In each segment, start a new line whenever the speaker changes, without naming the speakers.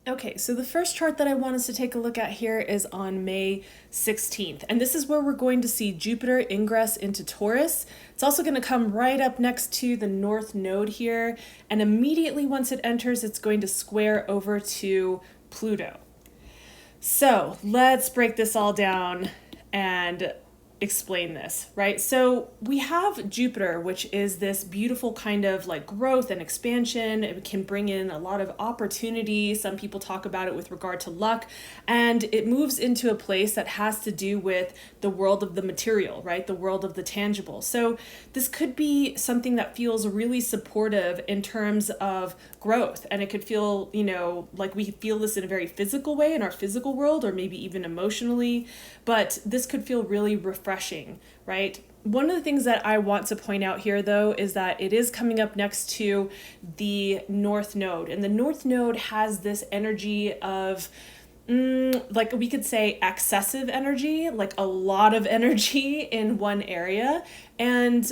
Okay, so the first chart that I want us to take a look at here is on May 16th. And this is where we're going to see Jupiter ingress into Taurus. It's also going to come right up next to the North Node here. And immediately once it enters, it's going to square over to Pluto. So let's break this all down and explain this, right? So we have Jupiter, which is this beautiful kind of like growth and expansion. It can bring in a lot of opportunity. Some people talk about it with regard to luck, and it moves into a place that has to do with the world of the material, right? The world of the tangible. So this could be something that feels really supportive in terms of growth, and it could feel, like we feel this in a very physical way in our physical world, or maybe even emotionally, but this could feel really refreshing, right? One of the things that I want to point out here, though, is that it is coming up next to the North Node, and the North Node has this energy of like we could say excessive energy, like a lot of energy in one area. And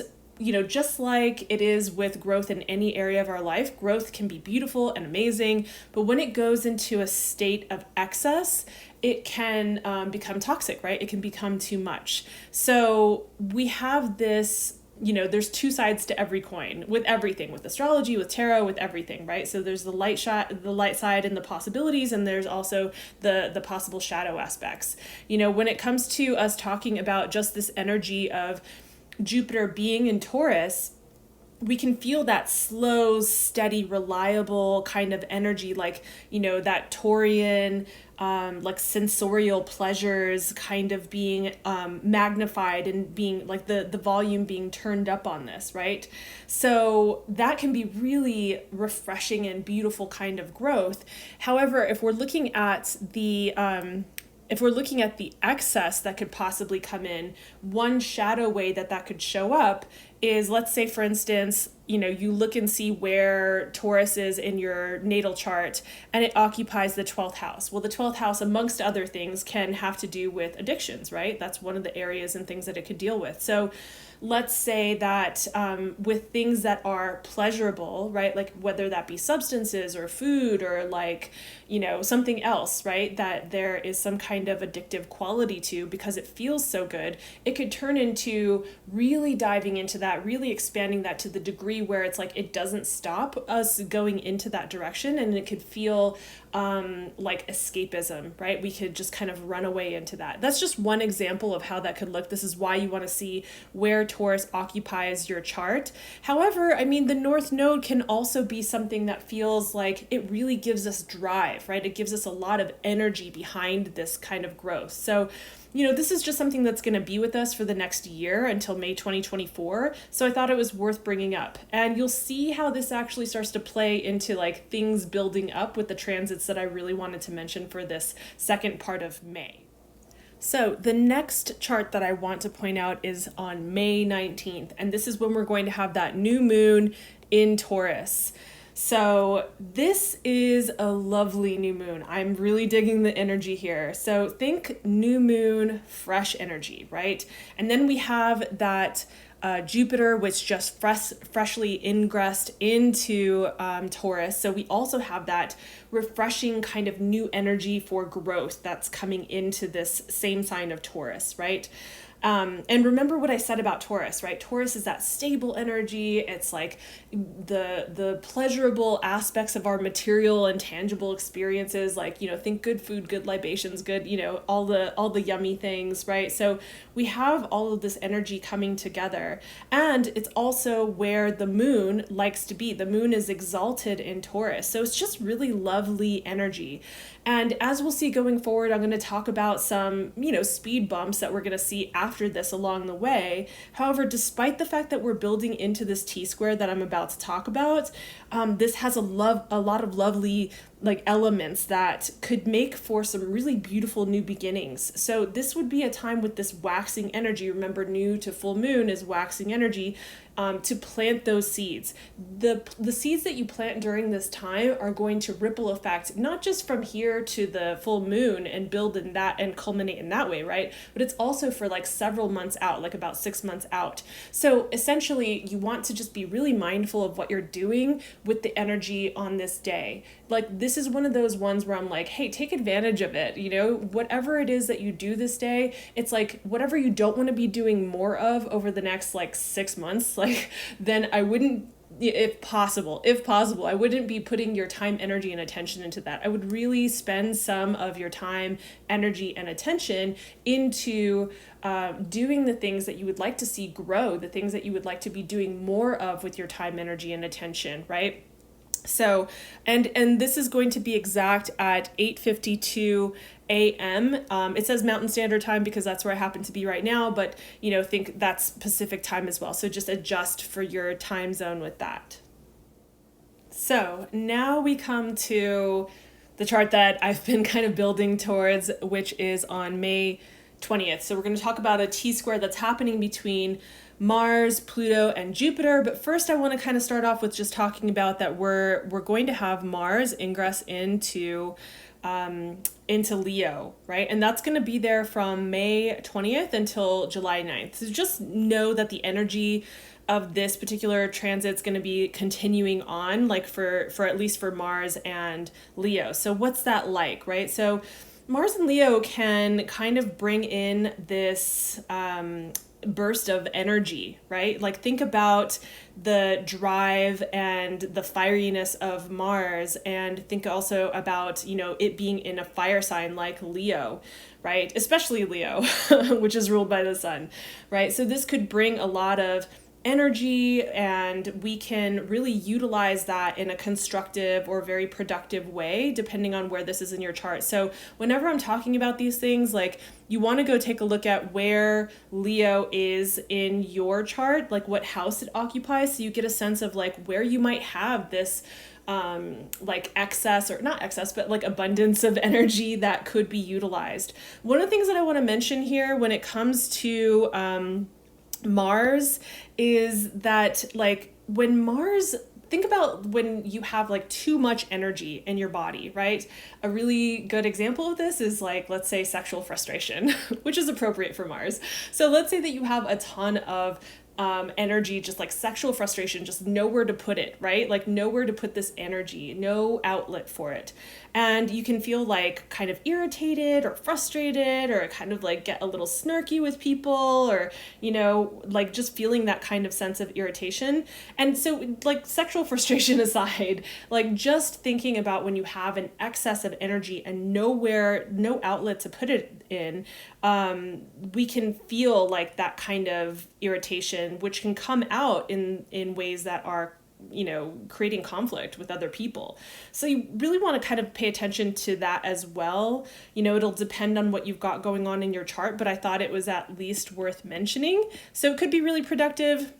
just like it is with growth in any area of our life, growth can be beautiful and amazing, but when it goes into a state of excess, it can become toxic, right? It can become too much. So we have this, there's two sides to every coin with everything, with astrology, with tarot, with everything, right? So there's the light side and the possibilities, and there's also the possible shadow aspects. When it comes to us talking about just this energy of Jupiter being in Taurus, we can feel that slow, steady, reliable kind of energy, like, that Taurian, like sensorial pleasures kind of being magnified and being like the volume being turned up on this, right? So that can be really refreshing and beautiful kind of growth. However, if we're looking at the excess that could possibly come in, one shadow way that could show up is, let's say, for instance, you look and see where Taurus is in your natal chart and it occupies the 12th house. Well, the 12th house, amongst other things, can have to do with addictions, right? That's one of the areas and things that it could deal with. So let's say that with things that are pleasurable, right? Like whether that be substances or food or like, something else, right? That there is some kind of addictive quality to because it feels so good. It could turn into really diving into that, really expanding that to the degree where it's like it doesn't stop us going into that direction, and it could feel like escapism, right? We could just kind of run away into that. That's just one example of how that could look. This is why you want to see where Taurus occupies your chart. However, the North Node can also be something that feels like it really gives us drive, right? It gives us a lot of energy behind this kind of growth. So this is just something that's going to be with us for the next year until May 2024. So I thought it was worth bringing up. And you'll see how this actually starts to play into like things building up with the transits that I really wanted to mention for this second part of May. So the next chart that I want to point out is on May 19th. And this is when we're going to have that new moon in Taurus. So this is a lovely new moon. I'm really digging the energy here. So think new moon, fresh energy, right? And then we have that Jupiter, which just freshly ingressed into Taurus. So we also have that refreshing kind of new energy for growth that's coming into this same sign of Taurus, right? And remember what I said about Taurus, right? Taurus is that stable energy. It's like the pleasurable aspects of our material and tangible experiences, like, think good food, good libations, good, all the yummy things, right? So we have all of this energy coming together. And it's also where the moon likes to be. The moon is exalted in Taurus. So it's just really lovely energy. And as we'll see going forward, I'm going to talk about some, speed bumps that we're going to see after this along the way. However, despite the fact that we're building into this T-square that I'm about to talk about, this has a lot of lovely elements that could make for some really beautiful new beginnings. So this would be a time with this waxing energy. Remember, new to full moon is waxing energy. to plant those seeds. The seeds that you plant during this time are going to ripple effect, not just from here to the full moon and build in that and culminate in that way, right? But it's also for like several months out, like about 6 months out. So essentially, you want to just be really mindful of what you're doing with the energy on this day. Like, this is one of those ones where I'm like, hey, take advantage of it. You know, whatever it is that you do this day, it's like whatever you don't want to be doing more of over the next like 6 months, like, then I wouldn't, if possible, I wouldn't be putting your time, energy, and attention into that. I would really spend some of your time, energy, and attention into doing the things that you would like to see grow, the things that you would like to be doing more of with your time, energy, and attention, right? So, and this is going to be exact at 8:52 a.m. It says Mountain Standard Time because that's where I happen to be right now, but you know, think that's Pacific time as well. So just adjust for your time zone with that. So now we come to the chart that I've been kind of building towards, which is on May 20th. So we're going to talk about a T-square that's happening between Mars, Pluto, and Jupiter. But first I want to kind of start off with just talking about that we're going to have Mars ingress into Leo, right? And that's going to be there from May 20th until July 9th. So just know that the energy of this particular transit's going to be continuing on, like for at least for Mars and Leo. So what's that like, right? So Mars and Leo can kind of bring in this burst of energy, right? Like, think about the drive and the fieriness of Mars, and think also about, you know, it being in a fire sign like Leo, right? Especially Leo, which is ruled by the sun, right? So this could bring a lot of energy, and we can really utilize that in a constructive or very productive way, depending on where this is in your chart. So whenever I'm talking about these things, like, you want to go take a look at where Leo is in your chart, like what house it occupies, so you get a sense of like where you might have this like excess, or not excess, but like abundance of energy that could be utilized. One of the things that I want to mention here when it comes to Mars is that, like, when Mars, think about when you have like too much energy in your body, right? A really good example of this is, like, let's say sexual frustration, which is appropriate for Mars. So let's say that you have a ton of energy, just like sexual frustration, just nowhere to put it, right? Like, nowhere to put this energy, no outlet for it. And you can feel like kind of irritated or frustrated, or kind of like get a little snarky with people, or, you know, like just feeling that kind of sense of irritation. And so, like, sexual frustration aside, like, just thinking about when you have an excess of energy and nowhere, no outlet to put it in, we can feel like that kind of irritation, which can come out in ways that are, you know, creating conflict with other people. So you really want to kind of pay attention to that as well. You know, it'll depend on what you've got going on in your chart, but I thought it was at least worth mentioning. So it could be really productive,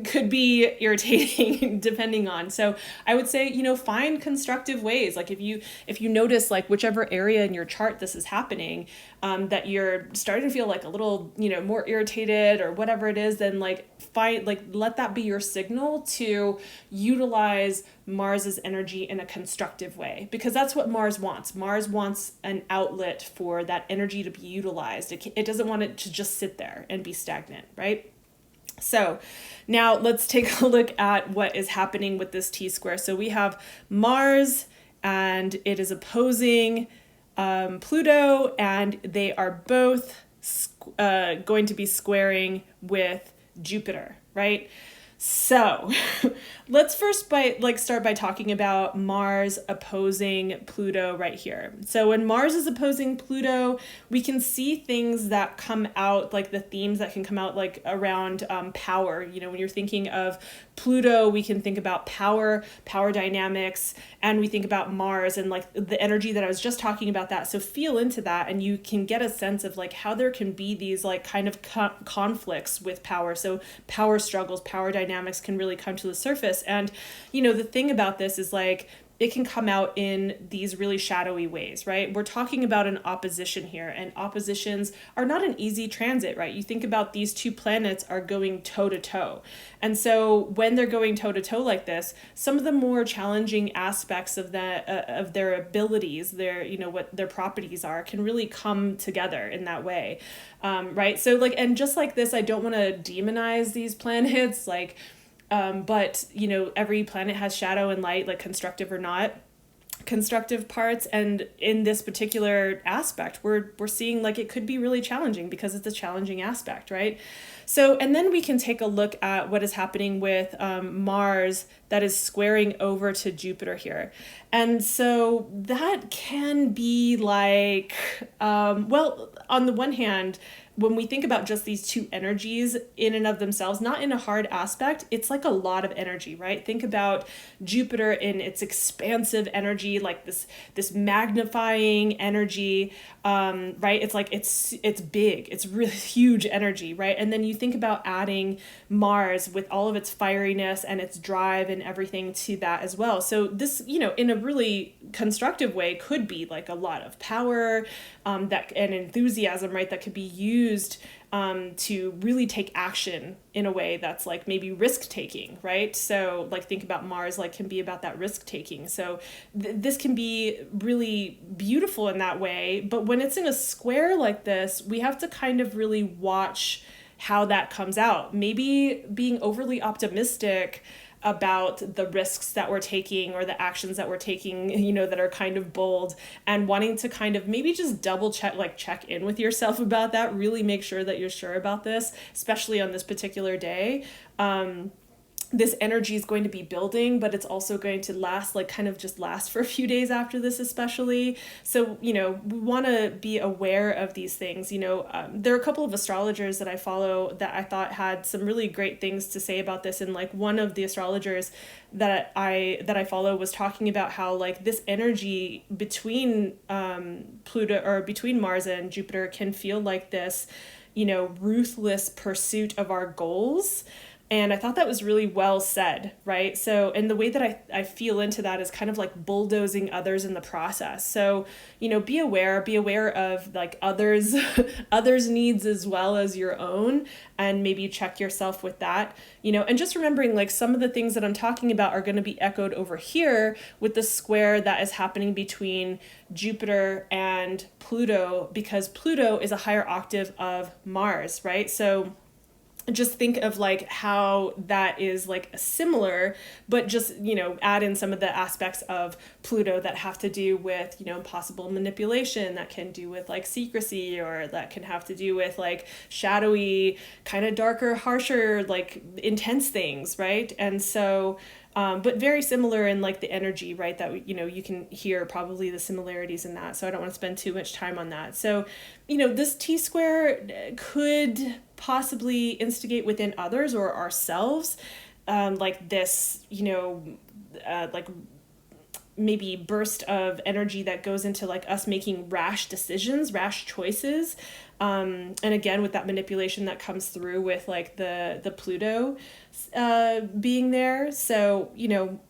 could be irritating depending on. So I would say, you know, find constructive ways. Like, if you notice, like, whichever area in your chart this is happening, that you're starting to feel like a little, you know, more irritated or whatever it is, then let that be your signal to utilize Mars's energy in a constructive way, because that's what Mars wants. Mars wants an outlet for that energy to be utilized. It doesn't want it to just sit there and be stagnant, right? So now let's take a look at what is happening with this T-square. So we have Mars, and it is opposing Pluto, and they are both going to be squaring with Jupiter, right? So let's first start by talking about Mars opposing Pluto right here. So when Mars is opposing Pluto, we can see things that come out, like the themes that can come out, like around power. You know, when you're thinking of Pluto, we can think about power dynamics, and we think about Mars and like the energy that I was just talking about that. So feel into that, and you can get a sense of like how there can be these like kind of conflicts with power. So power struggles, power dynamics can really come to the surface. And, you know, the thing about this is, like, it can come out in these really shadowy ways, right? We're talking about an opposition here, and oppositions are not an easy transit, right? You think about these two planets are going toe to toe. And so when they're going toe to toe like this, some of the more challenging aspects of of their abilities, their, what their properties are, can really come together in that way. Right? So like, and just like this, I don't want to demonize these planets, like, but every planet has shadow and light, like constructive or not constructive parts, and in this particular aspect we're seeing like it could be really challenging because it's a challenging aspect, right? So, and then we can take a look at what is happening with Mars that is squaring over to Jupiter here. And so that can be like, well, on the one hand, when we think about just these two energies in and of themselves, not in a hard aspect, it's like a lot of energy, right? Think about Jupiter in its expansive energy, like this magnifying energy, right? It's like it's big, it's really huge energy, right? And then you think about adding Mars with all of its fieriness and its drive and everything to that as well. So this, in a really constructive way, could be like a lot of power, that and enthusiasm, right? That could be used to really take action in a way that's like maybe risk taking, right? So like think about Mars, like can be about that risk taking. So this can be really beautiful in that way. But when it's in a square like this, we have to kind of really watch how that comes out. Maybe being overly optimistic about the risks that we're taking or the actions that we're taking, that are kind of bold, and wanting to kind of maybe just double check, like check in with yourself about that, really make sure that you're sure about this, especially on this particular day. This energy is going to be building, but it's also going to last, like kind of just last for a few days after this, especially. So, we want to be aware of these things. There are a couple of astrologers that I follow that I thought had some really great things to say about this. And like one of the astrologers that I follow was talking about how like this energy between Pluto, or between Mars and Jupiter, can feel like this, ruthless pursuit of our goals. And I thought that was really well said, right? So, and the way that I feel into that is kind of like bulldozing others in the process. So, be aware of like others needs as well as your own, and maybe check yourself with that, and just remembering like some of the things that I'm talking about are going to be echoed over here with the square that is happening between Jupiter and Pluto, because Pluto is a higher octave of Mars, right? So just think of like how that is like similar, but just, add in some of the aspects of Pluto that have to do with, possible manipulation, that can do with like secrecy, or that can have to do with like shadowy, kind of darker, harsher, like intense things, right? And so, but very similar in like the energy, right? That, you can hear probably the similarities in that. So I don't want to spend too much time on that. So, this T-square could possibly instigate within others or ourselves, like this, like maybe burst of energy that goes into like us making rash decisions, rash choices. And again, with that manipulation that comes through with like the Pluto being there. So,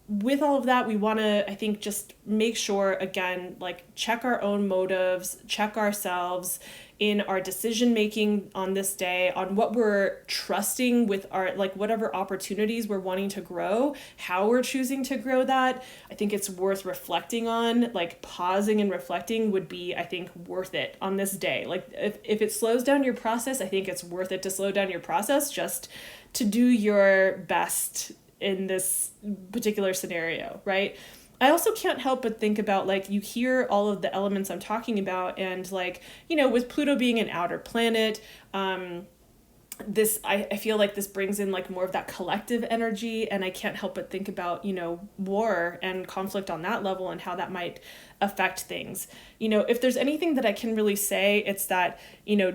with all of that, we want to, I think, just make sure, again, like check our own motives, check ourselves in our decision making on this day, on what we're trusting with our, like whatever opportunities we're wanting to grow, how we're choosing to grow that. I think it's worth reflecting on, like pausing and reflecting would be, I think, worth it on this day. Like if it slows down your process, I think it's worth it to slow down your process just to do your best in this particular scenario, right? I also can't help but think about, like, you hear all of the elements I'm talking about, and like, with Pluto being an outer planet, this, I feel like this brings in like more of that collective energy, and I can't help but think about, war and conflict on that level and how that might affect things. If there's anything that I can really say, it's that,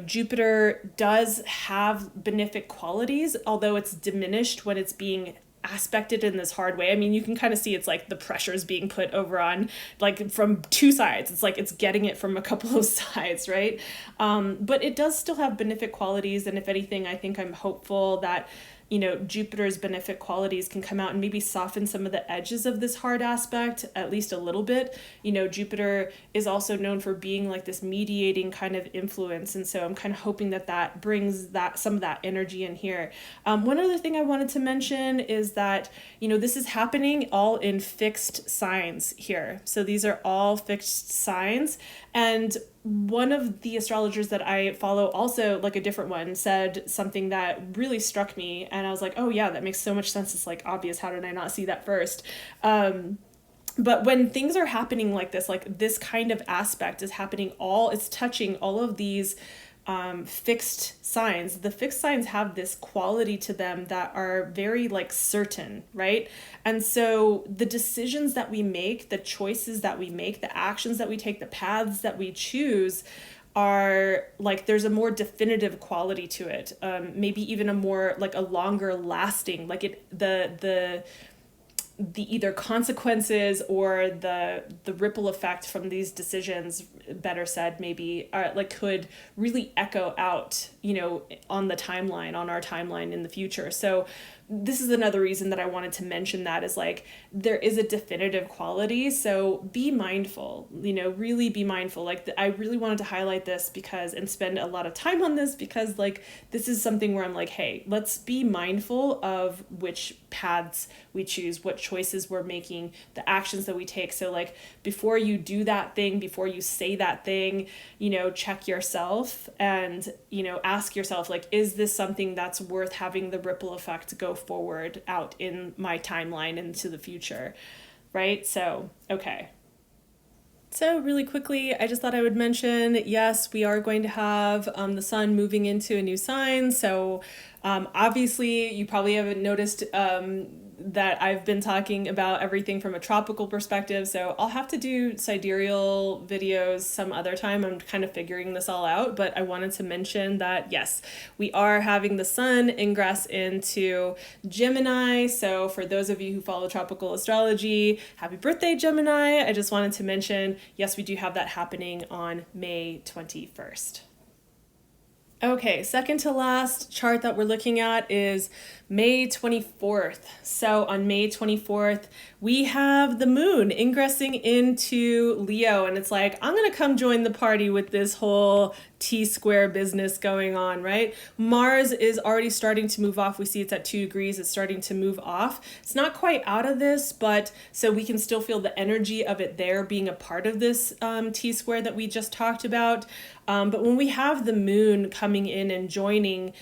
Jupiter does have benefic qualities, although it's diminished when it's being aspected in this hard way. I mean, you can kind of see it's like the pressures being put over on, like, from two sides. It's like it's getting it from a couple of sides, right? But it does still have benefic qualities, and if anything, I think I'm hopeful that Jupiter's benefic qualities can come out and maybe soften some of the edges of this hard aspect, at least a little bit. Jupiter is also known for being like this mediating kind of influence. And so I'm kind of hoping that brings some of that energy in here. One other thing I wanted to mention is that, this is happening all in fixed signs here. So these are all fixed signs. And one of the astrologers that I follow, also like a different one, said something that really struck me. And I was like, oh yeah, that makes so much sense. It's like obvious. How did I not see that first? But when things are happening like this kind of aspect is happening, it's touching all of these fixed signs. The fixed signs have this quality to them that are very like certain, right? And so the decisions that we make, the choices that we make, the actions that we take, the paths that we choose are like, there's a more definitive quality to it. Maybe even a more like a longer lasting, like the either consequences or the ripple effect from these decisions, better said, maybe could really echo out, on our timeline in the future. So this is another reason that I wanted to mention that, is like, there is a definitive quality. So be mindful, really be mindful. Like I really wanted to highlight this and spend a lot of time on this, because like, this is something where I'm like, hey, let's be mindful of which paths we choose, what choices we're making, the actions that we take. So like, before you do that thing, before you say that thing, check yourself and, ask yourself, like, is this something that's worth having the ripple effect to go forward out in my timeline into the future, right? So, okay. So really quickly, I just thought I would mention, yes, we are going to have the sun moving into a new sign. So obviously, you probably haven't noticed that I've been talking about everything from a tropical perspective. So I'll have to do sidereal videos some other time. I'm kind of figuring this all out, but I wanted to mention that, yes, we are having the sun ingress into Gemini. So for those of you who follow tropical astrology, happy birthday, Gemini. I just wanted to mention, yes, we do have that happening on May 21st. Okay, second to last chart that we're looking at is May 24th. So on May 24th, we have the moon ingressing into Leo, and it's like, I'm going to come join the party with this whole T-square business going on, right? Mars is already starting to move off. We see it's at 2 degrees. It's starting to move off. It's not quite out of this, but so we can still feel the energy of it there being a part of this T-square that we just talked about. But when we have the moon coming in and joining,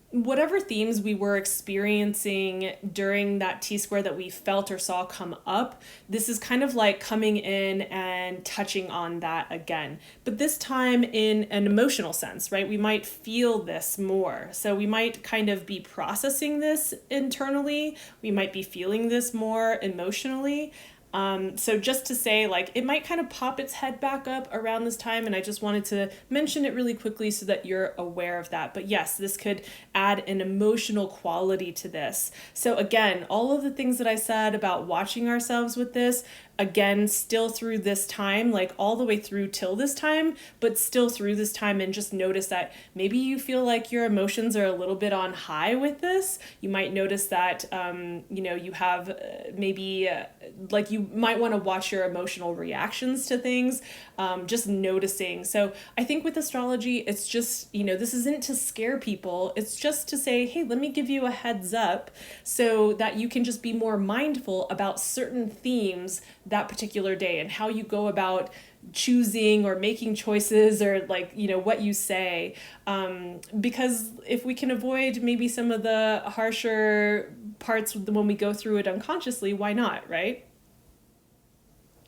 whatever themes we were experiencing during that T-square that we felt or saw come up, this is kind of like coming in and touching on that again. But this time in an emotional sense, right? We might feel this more. So we might kind of be processing this internally. We might be feeling this more emotionally. So just to say, like, it might kind of pop its head back up around this time, and I just wanted to mention it really quickly so that you're aware of that. But yes, this could add an emotional quality to this. So again, all of the things that I said about watching ourselves with this, again, still through this time, like all the way through till this time, but still through this time, and just notice that maybe you feel like your emotions are a little bit on high with this. You might notice that, you have maybe like you might want to watch your emotional reactions to things, just noticing. So I think with astrology, it's just, this isn't to scare people. It's just to say, hey, let me give you a heads up so that you can just be more mindful about certain themes that particular day and how you go about choosing or making choices, or like, what you say. Because if we can avoid maybe some of the harsher parts when we go through it unconsciously, why not, right?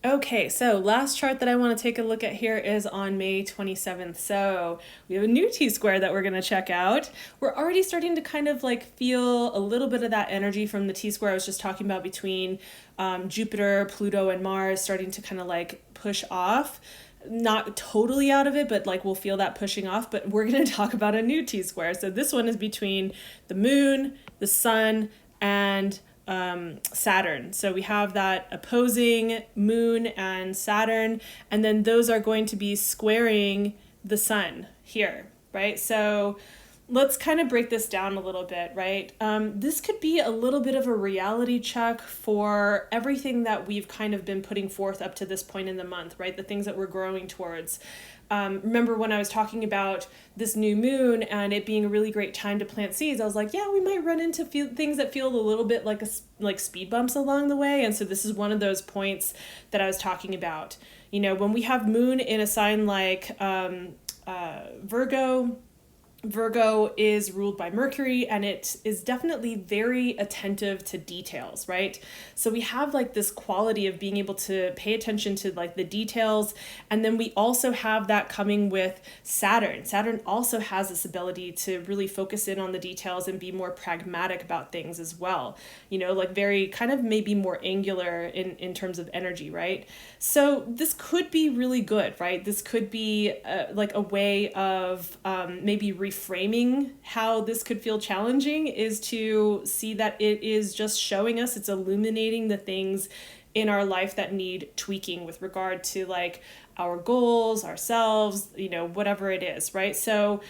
Okay, so last chart that I want to take a look at here is on May 27th. So we have a new T-square that we're going to check out. We're already starting to kind of like feel a little bit of that energy from the T-square I was just talking about between Jupiter, Pluto, and Mars, starting to kind of like push off. Not totally out of it, but like we'll feel that pushing off. But we're going to talk about a new T-square. So this one is between the moon, the sun, and Saturn. So we have that opposing moon and Saturn, and then those are going to be squaring the sun here, right? So let's kind of break this down a little bit, right? This could be a little bit of a reality check for everything that we've kind of been putting forth up to this point in the month, right? The things that we're growing towards. Remember when I was talking about this new moon and it being a really great time to plant seeds, I was like, yeah, we might run into things that feel a little bit like speed bumps along the way. And so this is one of those points that I was talking about. You know, when we have moon in a sign like Virgo is ruled by Mercury, and it is definitely very attentive to details, right? So we have like this quality of being able to pay attention to like the details. And then we also have that coming with Saturn. Saturn also has this ability to really focus in on the details and be more pragmatic about things as well. You know, like very kind of maybe more angular in terms of energy, right? So this could be really good, right? This could be like a way of maybe reframing how this could feel challenging, is to see that it is just showing us, it's illuminating the things in our life that need tweaking with regard to like our goals, ourselves, you know, whatever it is, right? So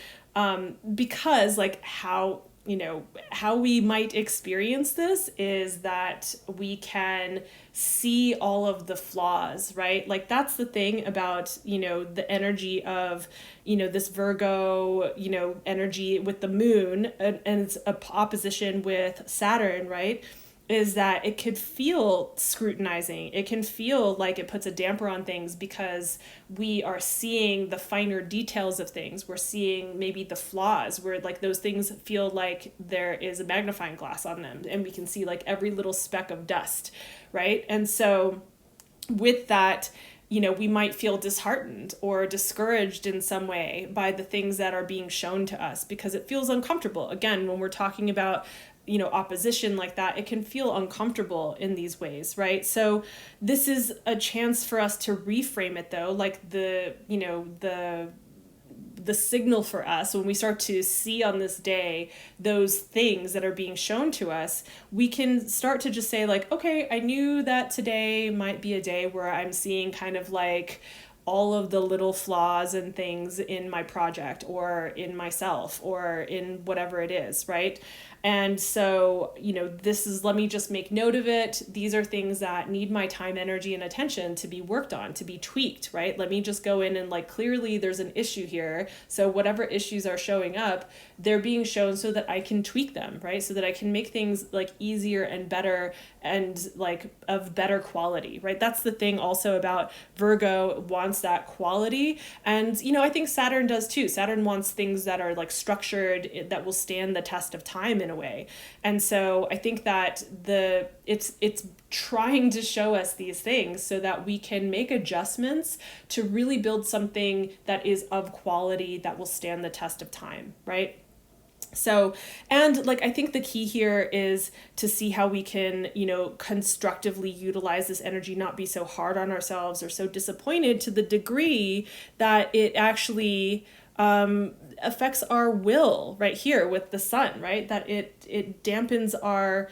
because like how we might experience this is that we can see all of the flaws, right? Like that's the thing about, you know, the energy of, you know, this Virgo, you know, energy with the moon and its opposition with Saturn, right? Is that it could feel scrutinizing. It can feel like it puts a damper on things because we are seeing the finer details of things. We're seeing maybe the flaws where like those things feel like there is a magnifying glass on them and we can see like every little speck of dust, right? And so with that, you know, we might feel disheartened or discouraged in some way by the things that are being shown to us because it feels uncomfortable. Again, when we're talking about, you know, opposition like that, it can feel uncomfortable in these ways, right? So this is a chance for us to reframe it though, like the signal for us when we start to see on this day those things that are being shown to us, we can start to just say like, okay, I knew that today might be a day where I'm seeing kind of like all of the little flaws and things in my project or in myself or in whatever it is, right? And so, you know, this is, let me just make note of it. These are things that need my time, energy, and attention to be worked on, to be tweaked, right? Let me just go in and like, clearly there's an issue here. So whatever issues are showing up, they're being shown so that I can tweak them, right? So that I can make things like easier and better and like of better quality, right? That's the thing also about Virgo, wants that quality. And, you know, I think Saturn does too. Saturn wants things that are like structured, that will stand the test of time in a way. And so I think that it's trying to show us these things so that we can make adjustments to really build something that is of quality that will stand the test of time, right? So, and like, I think the key here is to see how we can, you know, constructively utilize this energy, not be so hard on ourselves or so disappointed to the degree that it actually affects our will right here with the sun, right? That it dampens our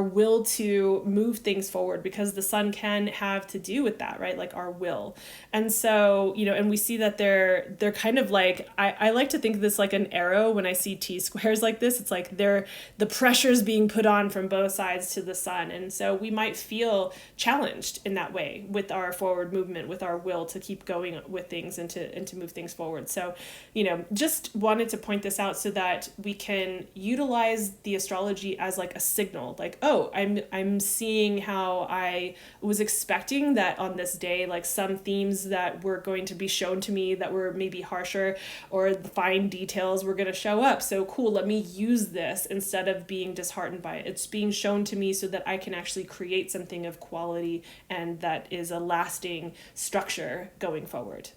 will to move things forward, because the sun can have to do with that, right? Like our will. And so, you know, and we see that they're kind of like, I like to think of this like an arrow when I see T squares like this. It's like the pressure's being put on from both sides to the sun. And so we might feel challenged in that way with our forward movement, with our will to keep going with things and to move things forward. So, you know, just wanted to point this out so that we can utilize the astrology as like a signal, like, oh, I'm seeing how I was expecting that on this day, like some themes that were going to be shown to me that were maybe harsher, or the fine details were going to show up. So cool, let me use this instead of being disheartened by it. It's being shown to me so that I can actually create something of quality and that is a lasting structure going forward.